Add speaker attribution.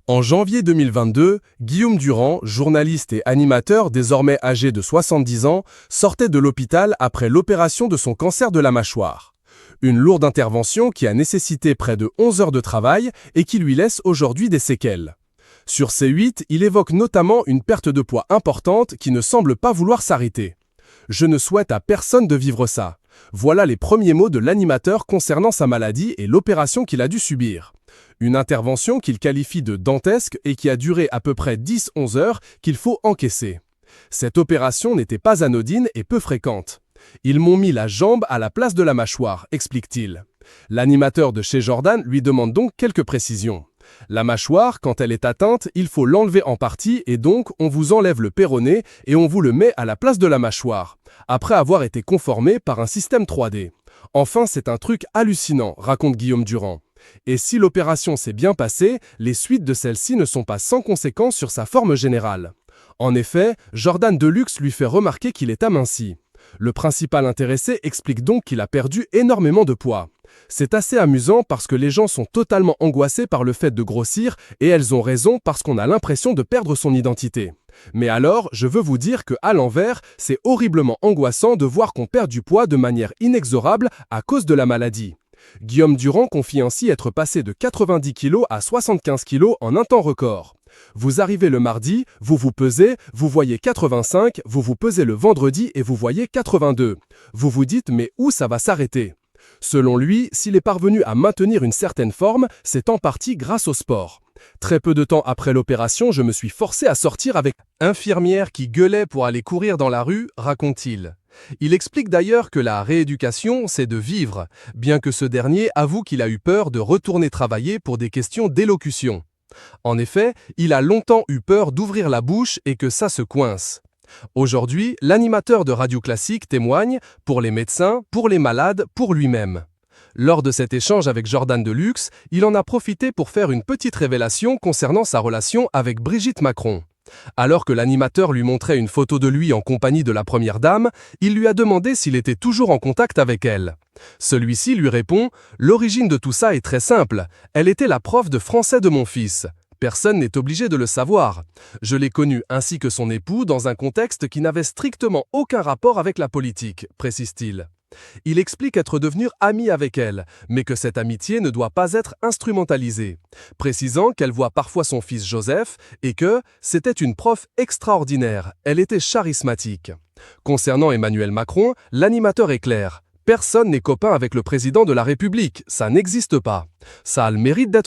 Speaker 1: En janvier 2022, Guillaume Durand, journaliste et animateur désormais âgé de 70 ans, sortait de l'hôpital après l'opération de son cancer de la mâchoire. Une lourde intervention qui a nécessité près de 11 heures de travail et qui lui laisse aujourd'hui des séquelles. Sur C8, il évoque notamment une perte de poids importante qui ne semble pas vouloir s'arrêter. « Je ne souhaite à personne de vivre ça ». Voilà les premiers mots de l'animateur concernant sa maladie et l'opération qu'il a dû subir. Une intervention qu'il qualifie de dantesque et qui a duré à peu près 10-11 heures qu'il faut encaisser. Cette opération n'était pas anodine et peu fréquente. Ils m'ont mis la jambe à la place de la mâchoire, explique-t-il. L'animateur de chez Jordan lui demande donc quelques précisions. La mâchoire, quand elle est atteinte, il faut l'enlever en partie et donc on vous enlève le péroné et on vous le met à la place de la mâchoire, après avoir été conformé par un système 3D. Enfin, c'est un truc hallucinant, raconte Guillaume Durand. Et si l'opération s'est bien passée, les suites de celle-ci ne sont pas sans conséquence sur sa forme générale. En effet, Jordan Deluxe lui fait remarquer qu'il est aminci. Le principal intéressé explique donc qu'il a perdu énormément de poids. C'est assez amusant parce que les gens sont totalement angoissés par le fait de grossir et elles ont raison parce qu'on a l'impression de perdre son identité. Mais alors, je veux vous dire qu'à l'envers, c'est horriblement angoissant de voir qu'on perd du poids de manière inexorable à cause de la maladie. Guillaume Durand confie ainsi être passé de 90 kg à 75 kg en un temps record. Vous arrivez le mardi, vous vous pesez, vous voyez 85, vous vous pesez le vendredi et vous voyez 82. Vous vous dites mais où ça va s'arrêter ? Selon lui, s'il est parvenu à maintenir une certaine forme, c'est en partie grâce au sport. Très peu de temps après l'opération, je me suis forcé à sortir avec infirmière qui gueulait pour aller courir dans la rue, raconte-t-il. Il explique d'ailleurs que la rééducation, c'est de vivre, bien que ce dernier avoue qu'il a eu peur de retourner travailler pour des questions d'élocution. En effet, il a longtemps eu peur d'ouvrir la bouche et que ça se coince. Aujourd'hui, l'animateur de Radio Classique témoigne pour les médecins, pour les malades, pour lui-même. Lors de cet échange avec Jordan Deluxe, il en a profité pour faire une petite révélation concernant sa relation avec Brigitte Macron. Alors que l'animateur lui montrait une photo de lui en compagnie de la première dame, il lui a demandé s'il était toujours en contact avec elle. Celui-ci lui répond « L'origine de tout ça est très simple, elle était la prof de français de mon fils. Personne n'est obligé de le savoir. Je l'ai connue ainsi que son époux dans un contexte qui n'avait strictement aucun rapport avec la politique », précise-t-il. Il explique être devenu ami avec elle, mais que cette amitié ne doit pas être instrumentalisée, précisant qu'elle voit parfois son fils Joseph et que c'était une prof extraordinaire, elle était charismatique. Concernant Emmanuel Macron, l'animateur est clair. Personne n'est copain avec le président de la République, ça n'existe pas. Ça a le mérite d'être